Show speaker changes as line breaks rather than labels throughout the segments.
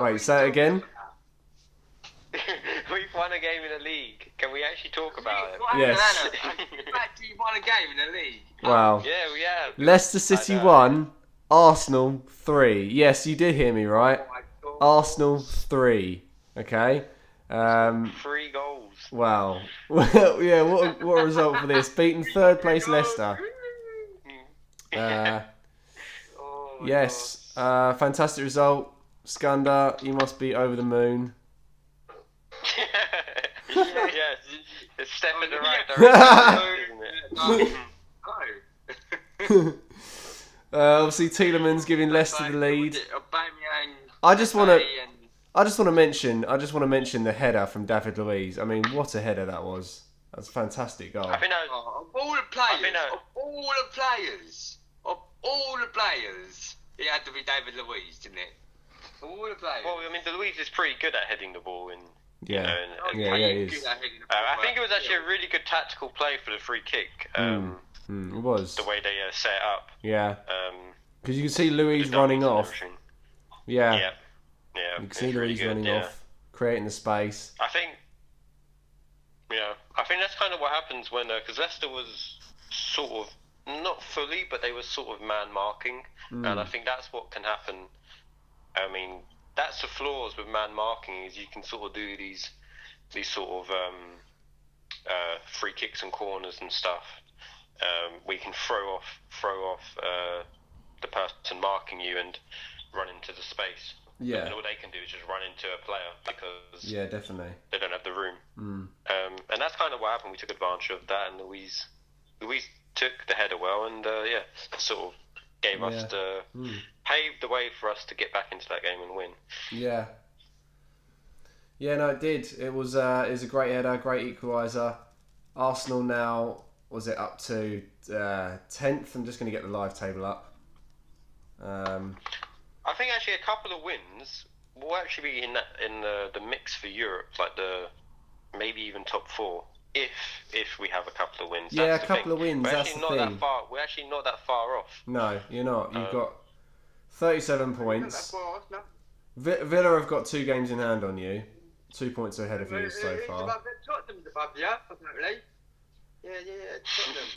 Wait, say it again.
We've won a game in the league. Can we actually talk about it?
Yes.
We've actually won a game in the league.
Wow.
Yeah, we have.
Leicester City 1, Arsenal 3. Yes, you did hear me right.
Oh my God.
Arsenal 3. Okay.
3 goals.
Wow. Well, yeah. What a result for this? Beating third place Leicester.
Oh my
Yes. Fantastic result. Skanda, you must be over the moon.
Yes, it's a step in the right
God.
direction, isn't it?
No.
Obviously, Tielemans giving Leicester the lead.
Aubameyang,
I just want to.
Mbappe and-
I just want to mention the header from David Luiz. I mean, what a header that was. That's a fantastic goal.
I think that was,
Of all the players, it had to be David Luiz, didn't it? Of all the players.
well, I mean, Luiz is pretty good at heading the ball in.
Yeah.
You know, in-
Yeah, he is.
Good at heading the ball,
I think it was actually a really good tactical play for the free kick.
It was.
The way they set it up.
Yeah.
Um,
Because you can see Luiz
the
running
doubles and
off.
everything.
Yeah.
Yeah. Yeah.
You can see
it's really
Luiz
good,
running
yeah.
off, creating the space.
I think that's kind of what happens when, because Leicester was sort of not fully, but they were sort of man marking, and I think that's what can happen. I mean, that's the flaws with man marking is you can sort of do these sort of free kicks and corners and stuff. We can throw off the person marking you and run into the space.
Yeah.
And all they can do is just run into a player because
Yeah, definitely.
they don't have the room. And that's kind of what happened. We took advantage of that, and Luiz took the header well, and sort of gave us paved the way for us to get back into that game and win.
Yeah. Yeah, no, it did. It was a great header, great equaliser. Arsenal now, was it up to 10th? I'm just going to get the live table up.
I think actually a couple of wins will actually be in the mix for Europe, like maybe even top 4 if we have a couple of wins.
Yeah,
that's
a couple of wins.
We're
That's
actually
the
not
thing.
that far. We're actually not that far off.
No, you're not. You've got 37 points.
No.
Villa have got 2 games in hand on you. 2 points ahead of you so far.
Tottenham's above you, apparently. Yeah,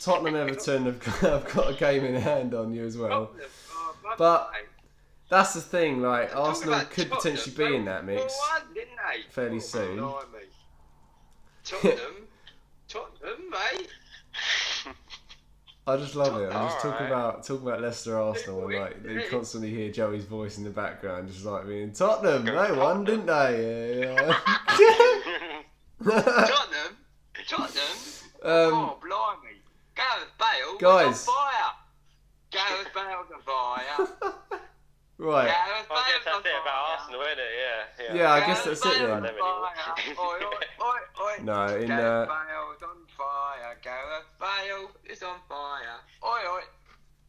Tottenham.
Tottenham Everton have got a game in hand on you as well.
Tottenham. Oh, bloody
But
hell.
that's the thing, like,
Talking
Arsenal
about
could
Tottenham,
potentially be in that mix.
they won, didn't they?
fairly soon.
Blimey. Tottenham, mate.
I just love it. I'm just
Alright.
talking about Leicester Arsenal, and like you constantly hear Joey's voice in the background, just like being Tottenham. They won, didn't they? Yeah.
Tottenham.
Um,
Oh, blimey. Gareth Bale
Guys.
was on fire. Gareth Bale's on fire.
right.
Gareth
Well, I guess
Bale's on
that's it about
fire.
Arsenal, isn't it? Yeah.
Yeah, I guess that's it
Bale's
then.
on fire. Oi, oi, oi.
No, in
Gareth Bale's on fire. Gareth Bale is on fire. Oi, oi.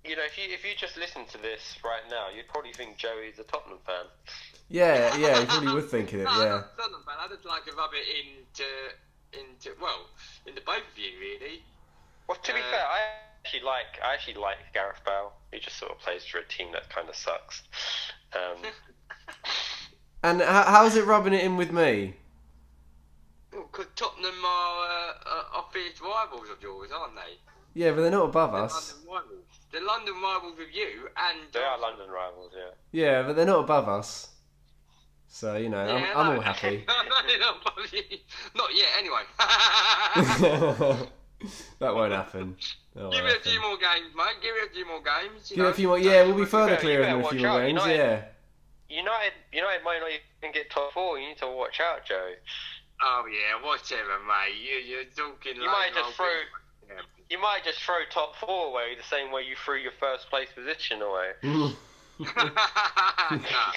You know, if you just listen to this right now, you'd probably think Joey's a Tottenham fan.
yeah, you probably would think of it.
No, I'm
Yeah.
not Tottenham fan. I just like to rub it into both of you, really.
Well, to be fair, I actually like Gareth Bale. He just sort of plays for a team that kind of sucks.
And how's it rubbing it in with me?
Because Tottenham are fierce rivals of yours, aren't they?
Yeah, but they're not above
They're
us.
London rivals. They're London rivals with you, and
They are London rivals, yeah.
Yeah, but they're not above us. So you know, I'm all happy.
Not yet, anyway.
That won't happen.
Give it a few more games, mate. Give it a few more games.
Give it a few more. Yeah, we'll be further
better-
clear
you
of them
better
in a few
watch
more
out,
games.
United.
Yeah.
United might not even get top 4. You need to watch out, Joey.
Oh yeah, whatever, mate. You're talking.
You might just throw top 4 away the same way you threw your first place position away.
Nah.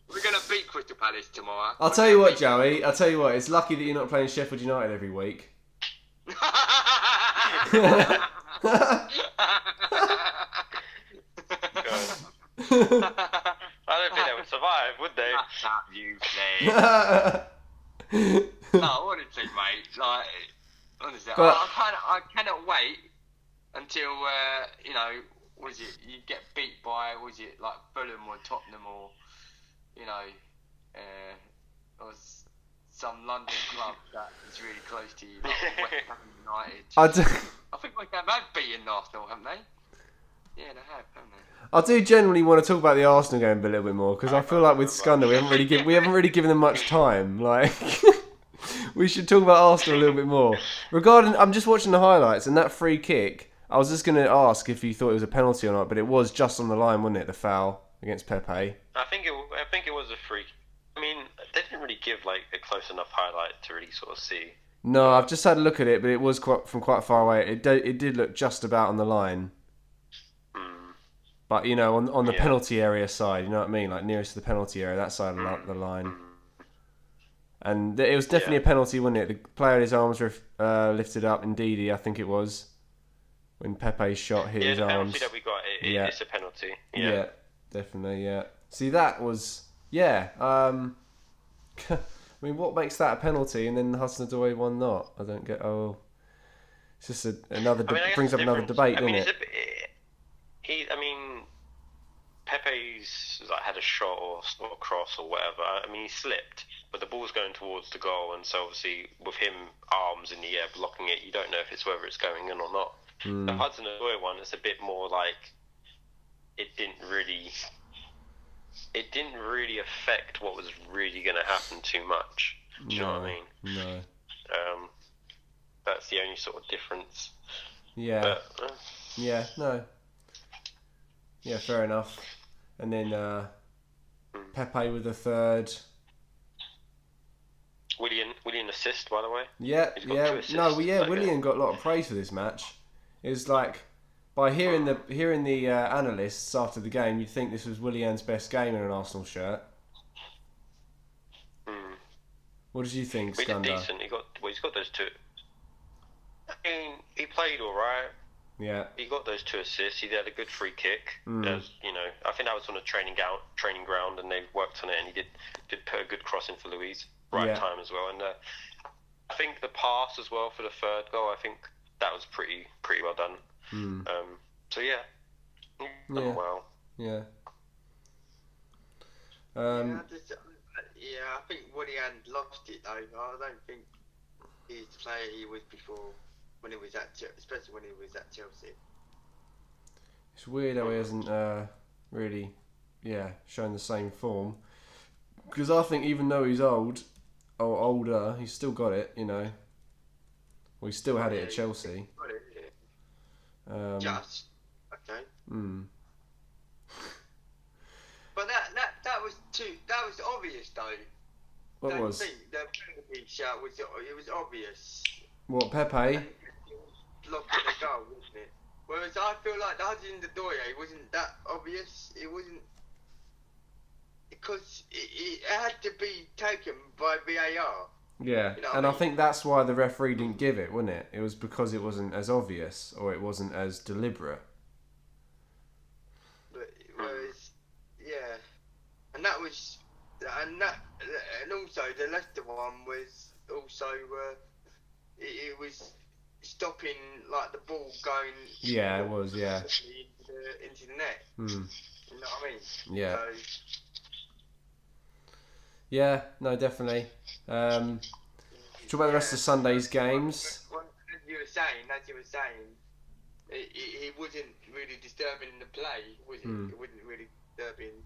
We're gonna beat Crystal Palace tomorrow.
I'll tell you what, Joey. I'll tell you what. It's lucky that you're not playing Sheffield United every week.
I don't think they would survive, would they?
Shut up, you play. No, honestly, mate. Like, honestly,
But-
I cannot wait until you get beat by like Fulham or Tottenham or or some London club that is really close to you, like West Ham United. I think West Ham have beaten Arsenal, haven't they? Yeah, they have, haven't they?
I do generally want to talk about the Arsenal game a little bit more because I feel like with Scunner we haven't really given them much time. Like we should talk about Arsenal a little bit more. I'm just watching the highlights and that free kick. I was just going to ask if you thought it was a penalty or not, but it was just on the line, wasn't it? The foul against Pepe.
I think it was a free. I mean, they didn't really give like a close enough highlight to really sort of see.
No, I've just had a look at it, but it was from quite far away. It did look just about on the line. But, you know, on the penalty area side, you know what I mean? Like, nearest to the penalty area, that side of the line. And it was definitely a penalty, wasn't it? The player had his arms lifted up, Ndidi, I think it was, when Pepe's shot hit his arms.
The penalty that we got, it's a penalty.
Yeah, definitely, yeah. See, that was, I mean, what makes that a penalty and then Hudson-Odoi one not? I don't get, it's just brings up another debate, doesn't it?
Pepe's had a shot or a cross or whatever. I mean, he slipped, but the ball's going towards the goal, and so obviously with him arms in the air blocking it, you don't know whether it's going in or not. The Hudson-Odoi one is a bit more like it didn't really affect what was really going to happen too much. Do you know what I mean?
No.
That's the only sort of difference.
Yeah. No. Yeah, fair enough. And then Pepe with the third.
Willian assist, by the way.
Yeah. Willian got a lot of praise for this match. It was like, by hearing the analysts after the game, you'd think this was Willian's best game in an Arsenal shirt. What did you think,
He did
Skander?
decent. He's got those two. I mean, he played all right.
Yeah.
He got those 2 assists. He had a good free kick. I think that was on a training ground, and they worked on it. And he did put a good cross in for Luiz, time as well. And I think the pass as well for the third goal. I think that was pretty well done. So done well.
Yeah.
I think Willian lost it though. I don't think he's the player he was before. Especially when he was at Chelsea.
It's weird how he hasn't really, shown the same form. Because I think even though he's older, he's still got it, you know. Well, he still had it at Chelsea.
Just okay. But that was obvious though.
What was?
The penalty shot was obvious.
What, Pepe?
Blocking the goal, wasn't it? Whereas I feel like the Hudson-Odoi wasn't that obvious. It wasn't, because it had to be taken by VAR.
Yeah, and I think that's why the referee didn't give it, wasn't it? It was because it wasn't as obvious, or it wasn't as deliberate.
Whereas, and also the Leicester one was also it was stopping like the ball going.
Yeah, it was. Yeah.
Into the net. You know what I mean?
Yeah.
So,
yeah. No, definitely. Talk about the rest of Sunday's games.
As you were saying, it wasn't really disturbing the play, was it? It wasn't really disturbing